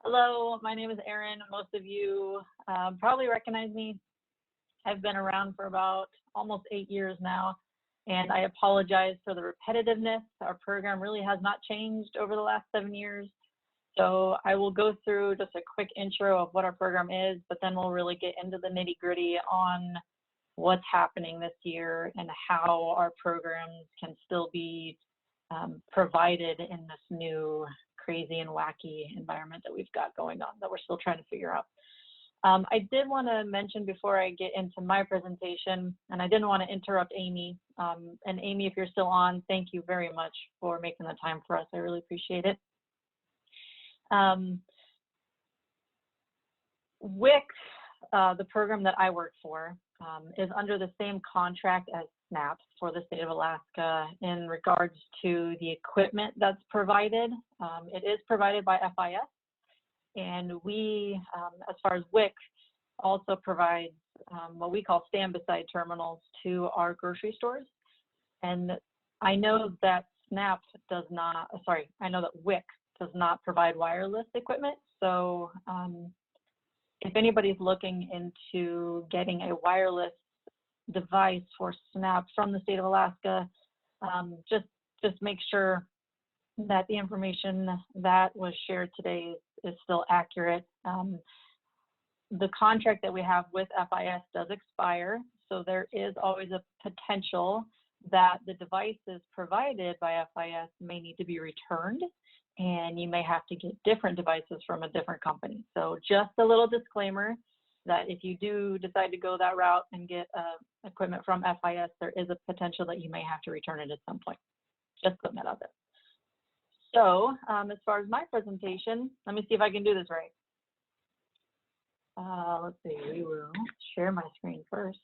Hello, my name is Erin. Most of you probably recognize me. I've been around for about almost 8 years now, and I apologize for the repetitiveness. Our program really has not changed over the last 7 years. So I will go through just a quick intro of what our program is, but then we'll really get into the nitty-gritty on what's happening this year and how our programs can still be provided in this new crazy and wacky environment that we've got going on that we're still trying to figure out. I did want to mention before I get into my presentation, and I didn't want to interrupt Amy, and Amy, if you're still on, thank you very much for making the time for us. I really appreciate it. WIC, the program that I work for, is under the same contract as SNAP for the state of Alaska in regards to the equipment that's provided. It is provided by FIS, and we, as far as WIC, also provides what we call stand-beside terminals to our grocery stores. And I know that SNAP does not, I know that WIC does not provide wireless equipment. So if anybody's looking into getting a wireless device for SNAP from the state of Alaska, just make sure that the information that was shared today is still accurate. The contract that we have with FIS does expire, so there is always a potential that the devices provided by FIS may need to be returned, and you may have to get different devices from a different company. So just a little disclaimer that if you do decide to go that route and get equipment from FIS, there is a potential that you may have to return it at some point. Just putting that out there. So as far as my presentation, let me see if I can do this right. Let's see, we will share my screen first.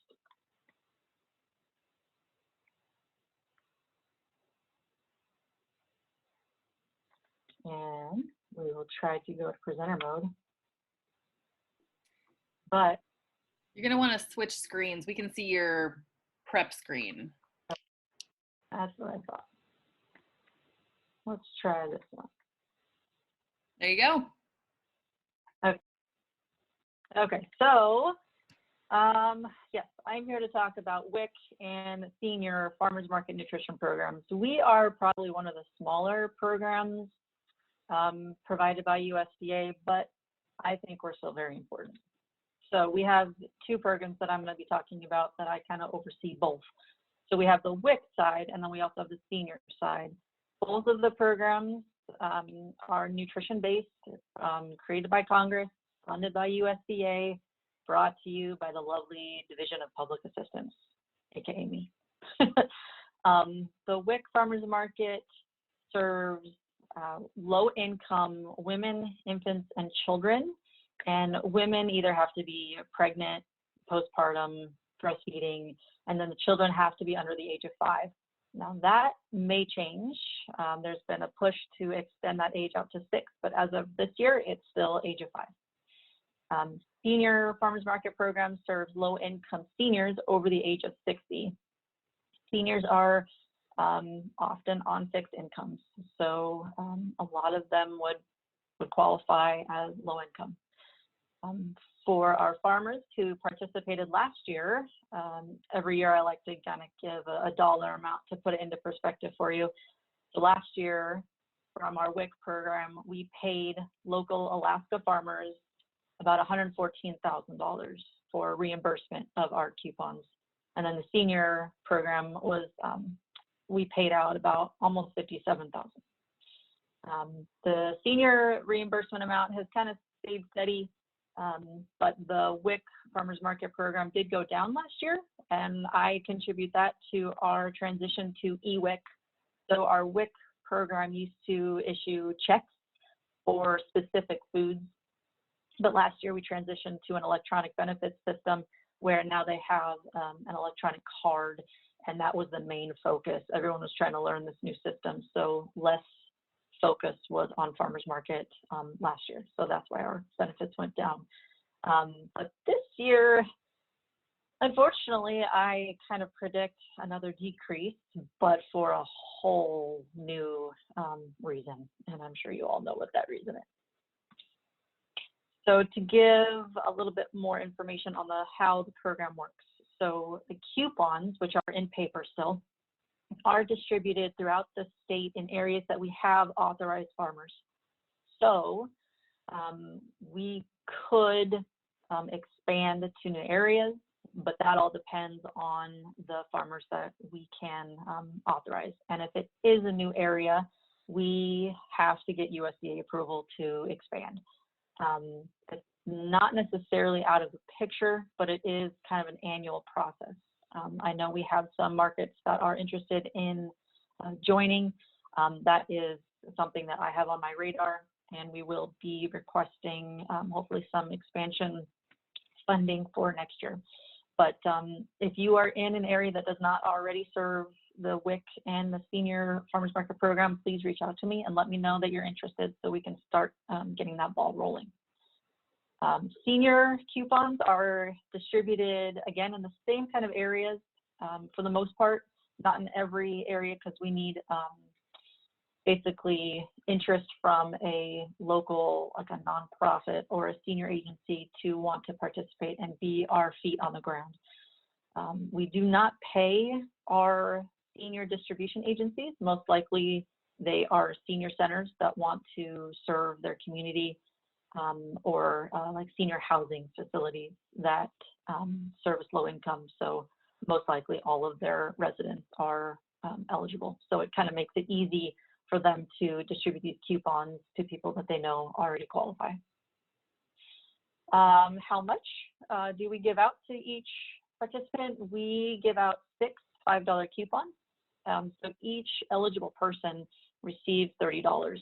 And we will try to go to presenter mode. But you're going to want to switch screens. We can see your prep screen. That's what I thought. Let's try this one. There you go. Okay. Okay, so yes, I'm here to talk about WIC and Senior Farmers Market Nutrition Programs. We are probably one of the smaller programs provided by USDA, but I think we're still very important. So we have two programs that I'm going to be talking about that I kind of oversee both. So we have the WIC side, and then we also have the senior side. Both of the programs are nutrition-based, created by Congress, funded by USDA, brought to you by the lovely Division of Public Assistance, aka me. The WIC Farmers Market serves low-income women, infants, and children. And women either have to be pregnant, postpartum, breastfeeding, and then the children have to be under the age of 5. Now that may change. There's been a push to extend that age out to 6, but as of this year, it's still age of 5. Senior Farmers Market Program serves low-income seniors over the age of 60. Seniors are often on fixed incomes, so a lot of them would qualify as low income. For our farmers who participated last year, every year I like to kind of give a dollar amount to put it into perspective for you. So last year from our WIC program, we paid local Alaska farmers about $114,000 for reimbursement of our coupons. And then the senior program was, we paid out about almost $57,000. The senior reimbursement amount has kind of stayed steady. But the WIC Farmers Market Program did go down last year, and I contribute that to our transition to eWIC. So our WIC program used to issue checks for specific foods, but last year we transitioned to an electronic benefits system where now they have an electronic card, and that was the main focus. Everyone was trying to learn this new system, so less focus was on farmers market last year. So that's why our benefits went down. But this year, unfortunately, I kind of predict another decrease, but for a whole new reason. And I'm sure you all know what that reason is. So to give a little bit more information on how the program works. So the coupons, which are in paper still, are distributed throughout the state in areas that we have authorized farmers. So we could expand to new areas, but that all depends on the farmers that we can authorize. And if it is a new area, we have to get USDA approval to expand. It's not necessarily out of the picture, but it is kind of an annual process. I know we have some markets that are interested in joining. That is something that I have on my radar, and we will be requesting hopefully some expansion funding for next year. But if you are in an area that does not already serve the WIC and the Senior Farmers Market Program, please reach out to me and let me know that you're interested so we can start getting that ball rolling. Senior coupons are distributed, again, in the same kind of areas for the most part, not in every area, because we need basically interest from a local, like a nonprofit or a senior agency to want to participate and be our feet on the ground. We do not pay our senior distribution agencies. Most likely they are senior centers that want to serve their community, or like senior housing facilities that service low income. So most likely all of their residents are eligible. So it kind of makes it easy for them to distribute these coupons to people that they know already qualify. How much do we give out to each participant? We give out 6 $5 coupons. So each eligible person receives $30.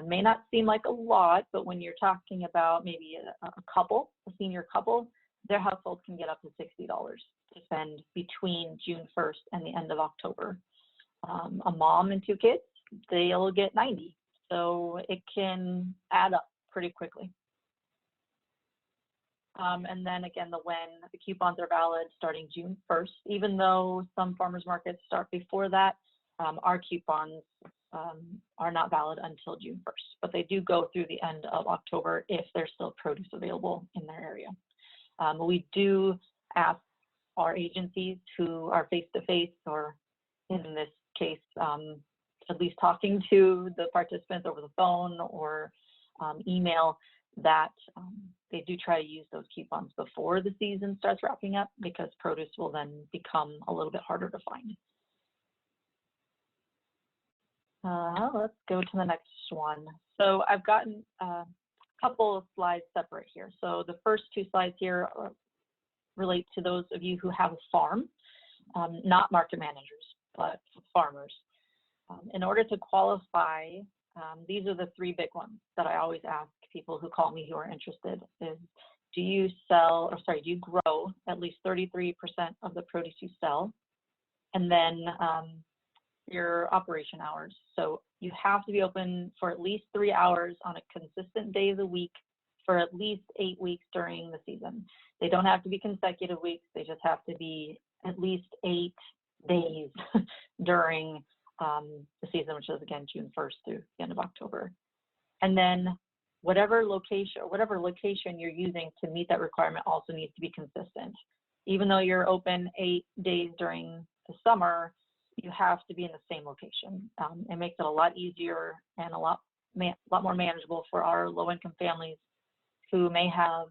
May not seem like a lot, but when you're talking about maybe a couple, a senior couple, their household can get up to $60 to spend between June 1st and the end of October. A mom and 2 kids, they'll get 90. So it can add up pretty quickly. And then again, when the coupons are valid starting June 1st, even though some farmers markets start before that, our coupons are not valid until June 1st, but they do go through the end of October if there's still produce available in their area. We do ask our agencies who are face-to-face, or in this case, at least talking to the participants over the phone or email, that they do try to use those coupons before the season starts wrapping up, because produce will then become a little bit harder to find. Let's go to the next one. So I've gotten a couple of slides separate here. So the first 2 slides here relate to those of you who have a farm, not market managers, but farmers. In order to qualify, these are the 3 big ones that I always ask people who call me who are interested is, do you grow at least 33% of the produce you sell? And then your operation hours. So you have to be open for at least 3 hours on a consistent day of the week for at least 8 weeks during the season. They don't have to be consecutive weeks. They just have to be at least 8 days during the season, which is again June 1st through the end of October. And then whatever location you're using to meet that requirement also needs to be consistent. Even though you're open 8 days during the summer, you have to be in the same location. It makes it a lot easier and a lot more manageable for our low-income families who may have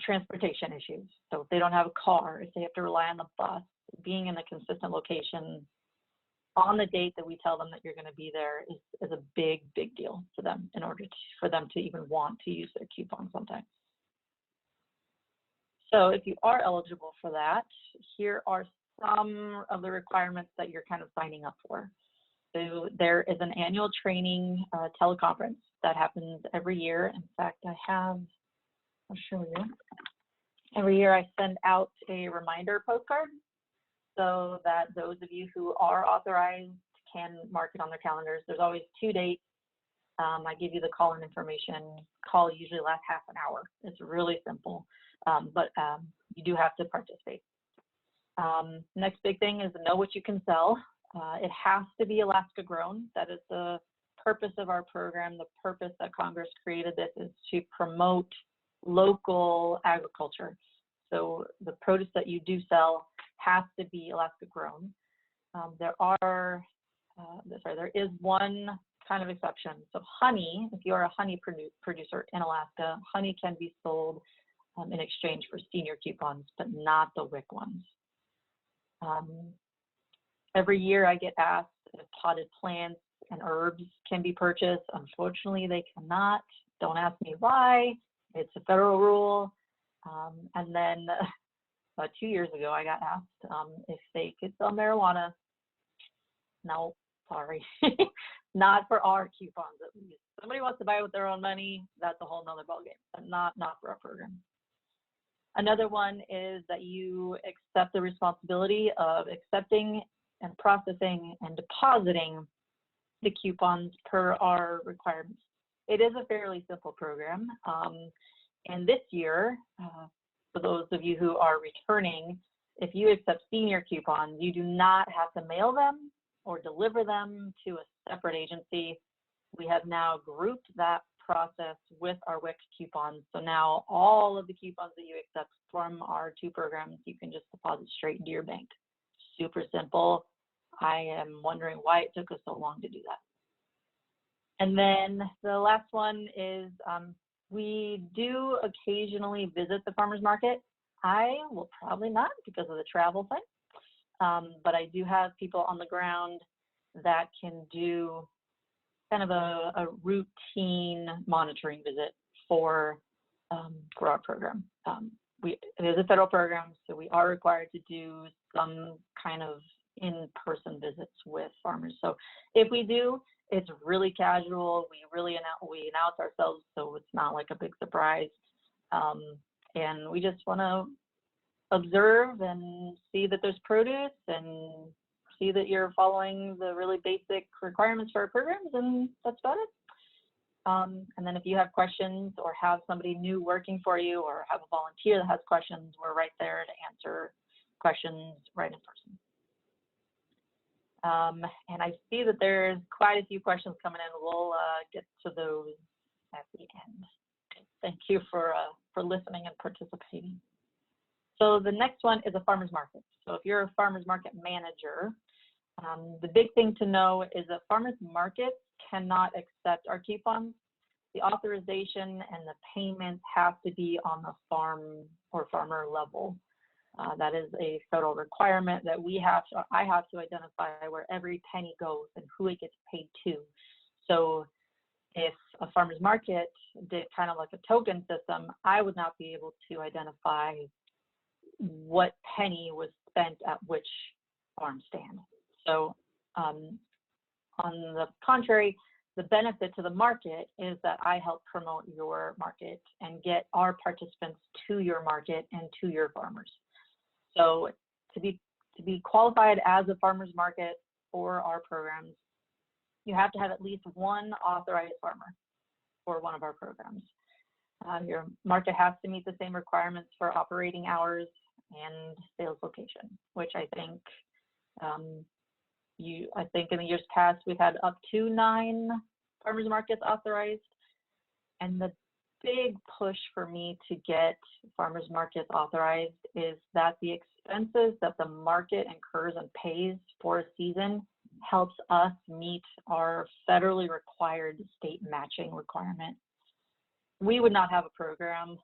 transportation issues. So if they don't have a car, if they have to rely on the bus, being in a consistent location on the date that we tell them that you're going to be there is a big deal for them, in order for them to even want to use their coupon sometimes. So if you are eligible for that, here are some of the requirements that you're kind of signing up for. So there is an annual training teleconference that happens every year. In fact, I'll show you. Every year I send out a reminder postcard so that those of you who are authorized can mark it on their calendars. There's always 2 dates. I give you the call-in information. Call usually lasts half an hour. It's really simple, but you do have to participate. Next big thing is know what you can sell. It has to be Alaska grown. That is the purpose of our program, the purpose that Congress created this, is to promote local agriculture. So the produce that you do sell has to be Alaska grown. There is one kind of exception. So honey, if you are a honey producer in Alaska, honey can be sold in exchange for senior coupons, but not the WIC ones. Every year I get asked if potted plants and herbs can be purchased. Unfortunately, they cannot. Don't ask me why. It's a federal rule. And then about 2 years ago, I got asked if they could sell marijuana. No, sorry, not for our coupons at least. Somebody wants to buy it with their own money, that's a whole nother ballgame, but not for our program. Another one is that you accept the responsibility of accepting and processing and depositing the coupons per our requirements. It is a fairly simple program. And this year, for those of you who are returning, if you accept senior coupons, you do not have to mail them or deliver them to a separate agency. We have now grouped that process with our WIC coupons. So now all of the coupons that you accept from our 2 programs, you can just deposit straight into your bank. Super simple. I am wondering why it took us so long to do that. And then the last one is we do occasionally visit the farmer's market. I will probably not because of the travel thing, but I do have people on the ground that can do kind of a routine monitoring visit for our program. It is a federal program, so we are required to do some kind of in-person visits with farmers. So if we do, it's really casual. We announce ourselves, so it's not like a big surprise. And we just want to observe and see that there's produce and see that you're following the really basic requirements for our programs, and that's about it. And then if you have questions or have somebody new working for you or have a volunteer that has questions, we're right there to answer questions right in person. And I see that there's quite a few questions coming in. We'll get to those at the end. Thank you for listening and participating. So the next one is a farmer's market. So if you're a farmer's market manager, the big thing to know is that farmers markets cannot accept our coupons. The authorization and the payment have to be on the farm or farmer level. That is a federal requirement that I have to identify where every penny goes and who it gets paid to. So if a farmer's market did kind of like a token system, I would not be able to identify what penny was spent at which farm stand. So on the contrary, the benefit to the market is that I help promote your market and get our participants to your market and to your farmers. So to be qualified as a farmer's market for our programs, you have to have at least one authorized farmer for one of our programs. Your market has to meet the same requirements for operating hours and sales location, which I think in the years past we've had up to 9 farmers markets authorized. And the big push for me to get farmers markets authorized is that the expenses that the market incurs and pays for a season helps us meet our federally required state matching requirement. We would not have a program,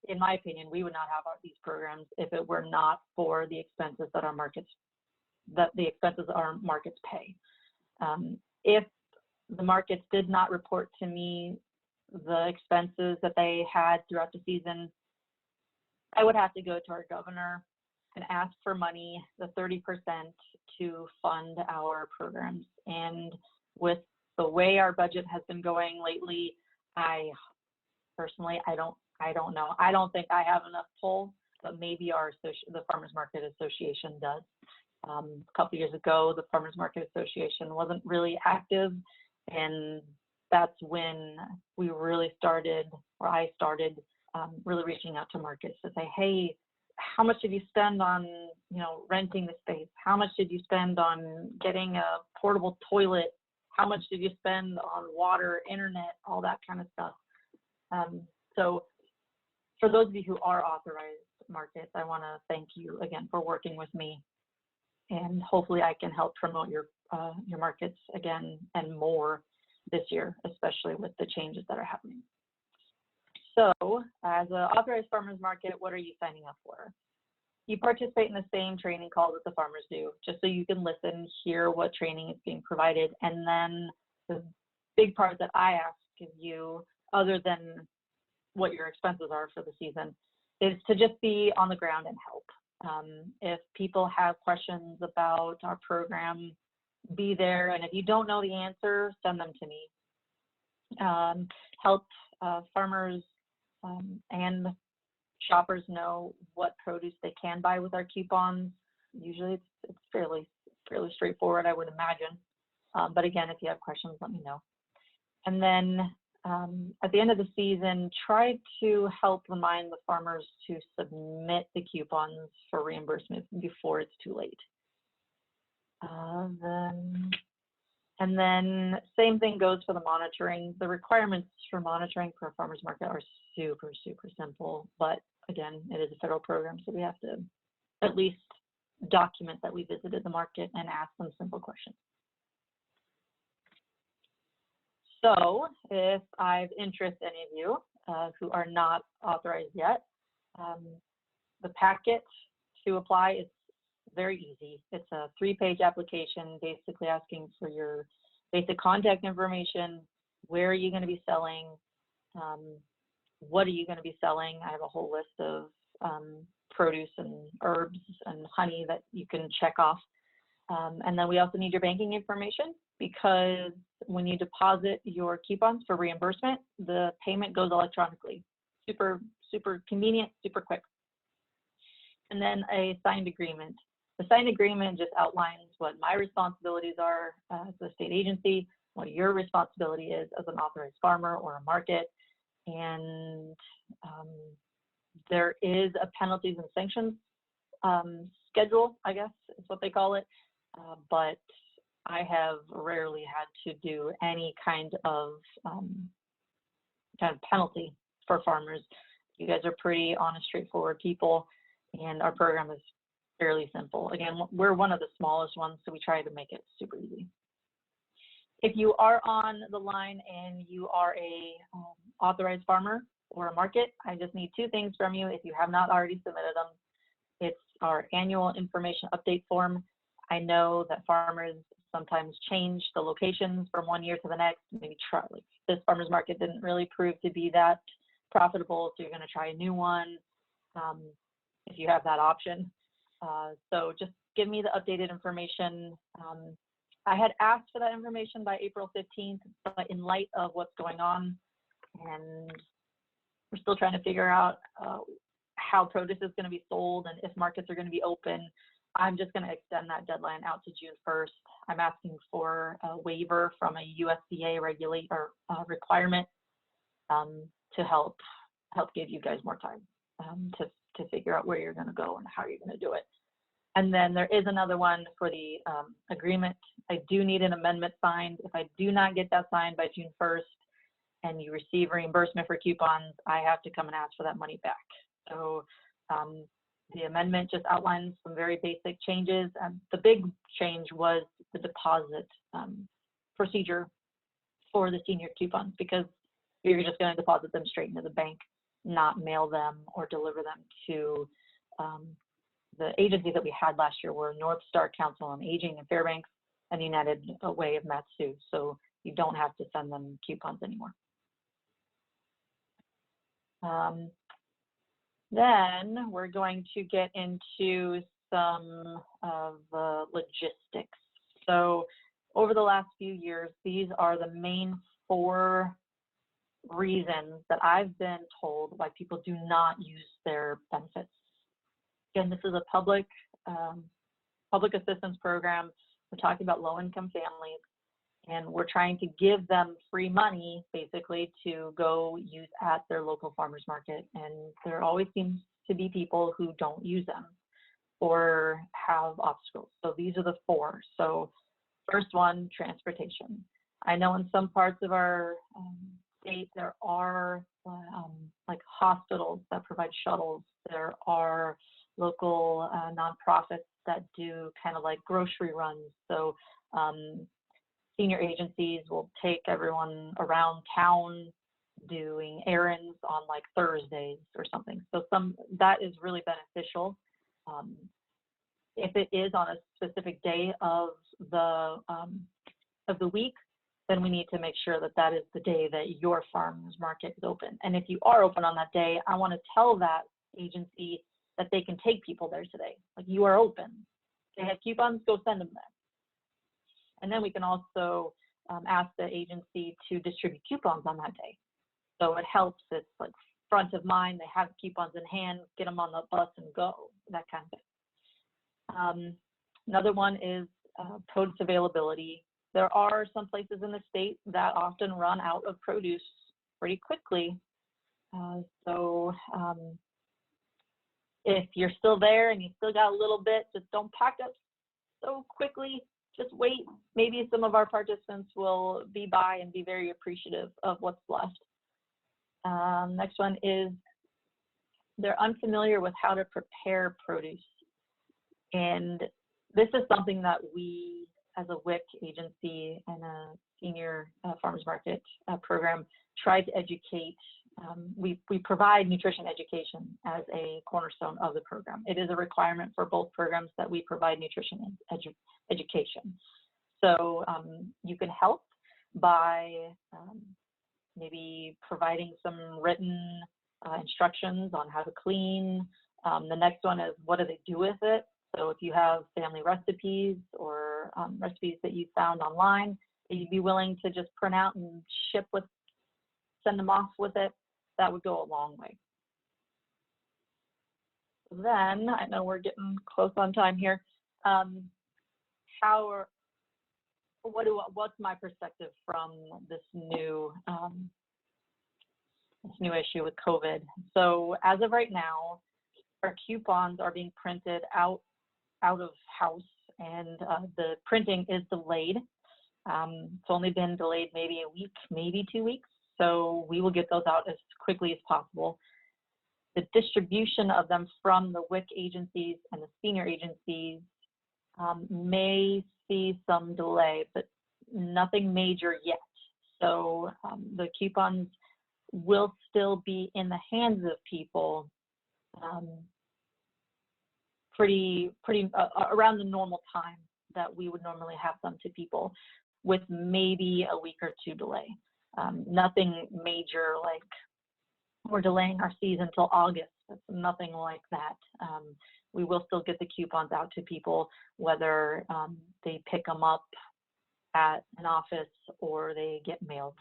in my opinion, we would not have these programs if it were not for the expenses that our markets pay. If the markets did not report to me the expenses that they had throughout the season, I would have to go to our governor and ask for money, the 30%, to fund our programs. And with the way our budget has been going lately, I personally, I don't know. I don't think I have enough pull, but maybe the Farmers Market Association does. A couple years ago, the Farmers Market Association wasn't really active, and that's when we really started, or I started really reaching out to markets to say, hey, how much did you spend on, renting the space? How much did you spend on getting a portable toilet how much did you spend on water, internet, all that kind of stuff. So for those of you who are authorized markets, I want to thank you again for working with me, and hopefully I can help promote your markets again and more this year, especially with the changes that are happening. So as an authorized farmers market, what are you signing up for? You participate in the same training call that the farmers do, just so you can listen, hear what training is being provided. And then the big part that I ask of you, other than what your expenses are for the season, is to just be on the ground and help. If people have questions about our program, be there. And if you don't know the answer, send them to me. Help farmers and shoppers know what produce they can buy with our coupons. Usually it's fairly straightforward, I would imagine. But again, if you have questions, let me know. And then at the end of the season, try to help remind the farmers to submit the coupons for reimbursement before it's too late. And then same thing goes for the monitoring. The requirements for monitoring for a farmer's market are super, super simple. But again, it is a federal program, so we have to at least document that we visited the market and ask them simple questions. So if I've interested any of you who are not authorized yet, the packet to apply is very easy. It's a 3-page application, basically asking for your basic contact information. Where are you going to be selling? What are you going to be selling? I have a whole list of produce and herbs and honey that you can check off. And then we also need your banking information, because when you deposit your coupons for reimbursement, the payment goes electronically. Super, super convenient, super quick. And then a signed agreement. The signed agreement just outlines what my responsibilities are as a state agency, what your responsibility is as an authorized farmer or a market. And there is a penalties and sanctions schedule, I guess is what they call it. But I have rarely had to do any kind of penalty for farmers. You guys are pretty honest, straightforward people, and our program is fairly simple. Again, we're one of the smallest ones, so we try to make it super easy. If you are on the line and you are a authorized farmer or a market, I just need 2 things from you if you have not already submitted them. It's our annual information update form. I know that farmers sometimes change the locations from one year to the next. Maybe try, like, this farmer's market didn't really prove to be that profitable, so you're going to try a new one if you have that option. So just give me the updated information. I had asked for that information by April 15th, but in light of what's going on, and we're still trying to figure out how produce is going to be sold and if markets are going to be open, I'm just going to extend that deadline out to June 1st. I'm asking for a waiver from a USDA requirement to help give you guys more time to figure out where you're going to go and how you're going to do it. And then there is another one for the agreement. I do need an amendment signed. If I do not get that signed by June 1st and you receive reimbursement for coupons, I have to come and ask for that money back. So the amendment just outlines some very basic changes. The big change was the deposit procedure for the senior coupons, because you're just going to deposit them straight into the bank, not mail them or deliver them to the agencies that we had last year were North Star Council on Aging in Fairbanks and United Way of Matsu. So you don't have to send them coupons anymore. Then we're going to get into some of the logistics. So over the last few years, these are the main 4 reasons that I've been told why people do not use their benefits. Again, this is a public assistance program. We're talking about low-income families, and we're trying to give them free money, basically, to go use at their local farmers market. And there always seems to be people who don't use them or have obstacles. So these are the 4. So first one, transportation. I know in some parts of our state there are like hospitals that provide shuttles. There are local nonprofits that do kind of like grocery runs. So senior agencies will take everyone around town doing errands on like Thursdays or something. So that is really beneficial. If it is on a specific day of the week, then we need to make sure that that is the day that your farmers market is open. And if you are open on that day, I want to tell that agency that they can take people there today. Like, you are open. They have coupons, go send them there. And then we can also ask the agency to distribute coupons on that day. So it helps. It's like front of mind. They have coupons in hand, get them on the bus and go, that kind of thing. Another one is produce availability. There are some places in the state that often run out of produce pretty quickly. So if you're still there and you still got a little bit, just don't pack up so quickly. Just wait. Maybe some of our participants will be by and be very appreciative of what's left. Next one is they're unfamiliar with how to prepare produce. And this is something that we, as a WIC agency and a senior farmers market program, try to educate. We provide nutrition education as a cornerstone of the program. It is a requirement for both programs that we provide nutrition education. So you can help by maybe providing some written instructions on how to clean. The next one is, what do they do with it? So if you have family recipes or recipes that you found online that you'd be willing to just print out and send them off with it, that would go a long way. Then, I know we're getting close on time here. What's my perspective from this new issue with COVID? So as of right now, our coupons are being printed out of house, and the printing is delayed. It's only been delayed maybe a week, maybe 2 weeks. So we will get those out as quickly as possible. The distribution of them from the WIC agencies and the senior agencies may see some delay, but nothing major yet. So the coupons will still be in the hands of people pretty around the normal time that we would normally have them to people, with maybe a week or two delay. Nothing major like we're delaying our season till August. It's nothing like that. We will still get the coupons out to people, whether they pick them up at an office or they get mailed.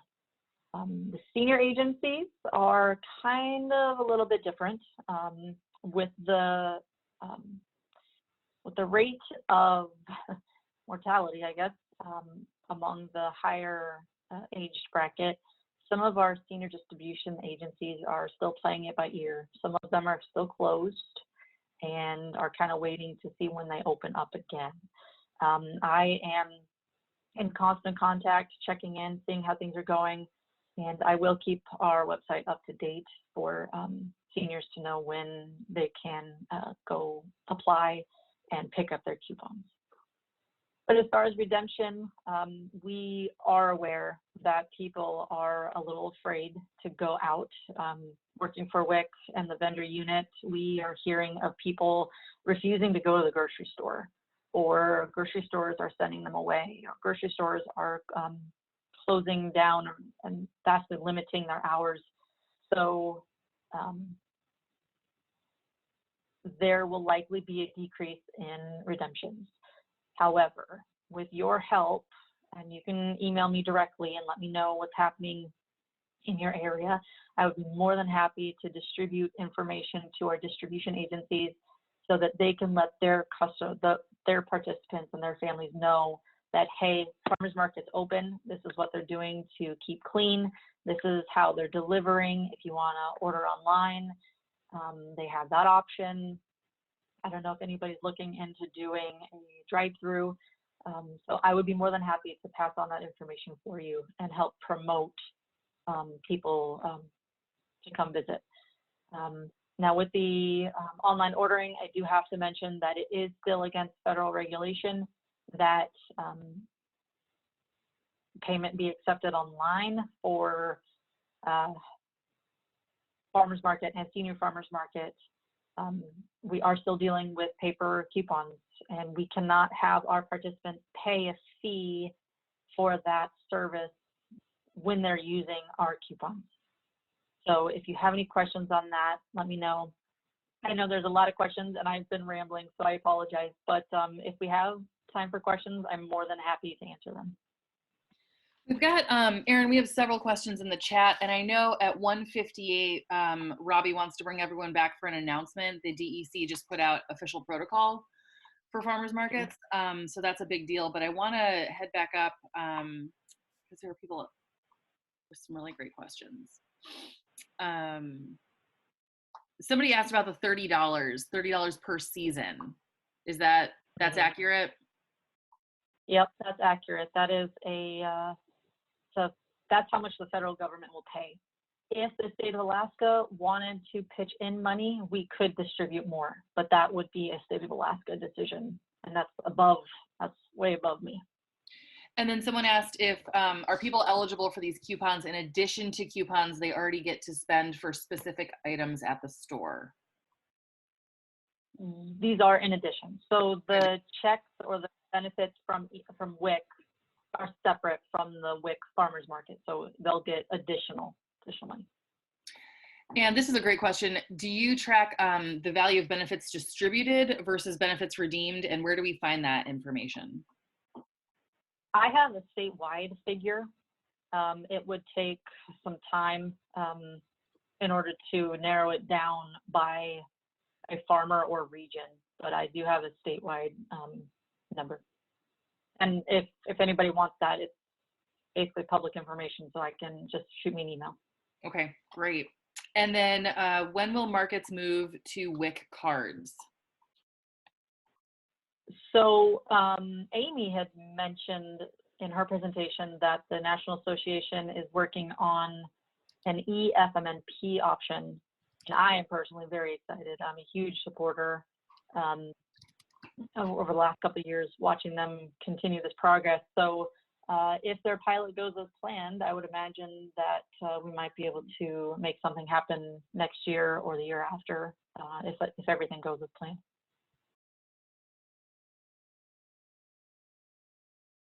The senior agencies are kind of a little bit different with the rate of mortality, I guess, among the higher age bracket. Some of our senior distribution agencies are still playing it by ear. Some of them are still closed and are kind of waiting to see when they open up again. I am in constant contact, checking in, seeing how things are going, and I will keep our website up to date for seniors to know when they can go apply and pick up their coupons. But as far as redemption, we are aware that people are a little afraid to go out. Working for WIC and the vendor unit, we are hearing of people refusing to go to the grocery store, or grocery stores are sending them away, or grocery stores are closing down and vastly limiting their hours. So there will likely be a decrease in redemptions. However, with your help, and you can email me directly and let me know what's happening in your area, I would be more than happy to distribute information to our distribution agencies so that they can let their participants and their families know that, hey, farmers market's open. This is what they're doing to keep clean. This is how they're delivering. If you want to order online, they have that option. I don't know if anybody's looking into doing a drive-through. So I would be more than happy to pass on that information for you and help promote people to come visit. Now with the online ordering, I do have to mention that it is still against federal regulation that payment be accepted online for farmers market and senior farmers market. We are still dealing with paper coupons, and we cannot have our participants pay a fee for that service when they're using our coupons. So if you have any questions on that, let me know. I know there's a lot of questions and I've been rambling, so I apologize, but if we have time for questions, I'm more than happy to answer them. We've got, Erin, we have several questions in the chat, and I know at 1:58, Robbie wants to bring everyone back for an announcement. The DEC just put out official protocol for farmers markets, so that's a big deal, but I want to head back up because there are people with some really great questions. Somebody asked about the $30 per season. Is that's accurate? Yep, that's accurate. That is so that's how much the federal government will pay. If the state of Alaska wanted to pitch in money, we could distribute more, but that would be a state of Alaska decision, and that's way above me. And then someone asked if, are people eligible for these coupons in addition to coupons they already get to spend for specific items at the store? These are in addition. So the checks or the benefits from WIC are separate from the WIC farmers market. So they'll get additional money. And this is a great question. Do you track the value of benefits distributed versus benefits redeemed? And where do we find that information? I have a statewide figure. It would take some time in order to narrow it down by a farmer or region, but I do have a statewide number. And if anybody wants that, it's basically public information, so I can just shoot me an email. Okay, great. And then when will markets move to WIC cards? So Amy had mentioned in her presentation that the National Association is working on an FMNP option, and I am personally very excited. I'm a huge supporter over the last couple of years, watching them continue this progress. So if their pilot goes as planned, I would imagine that we might be able to make something happen next year or the year after if everything goes as planned.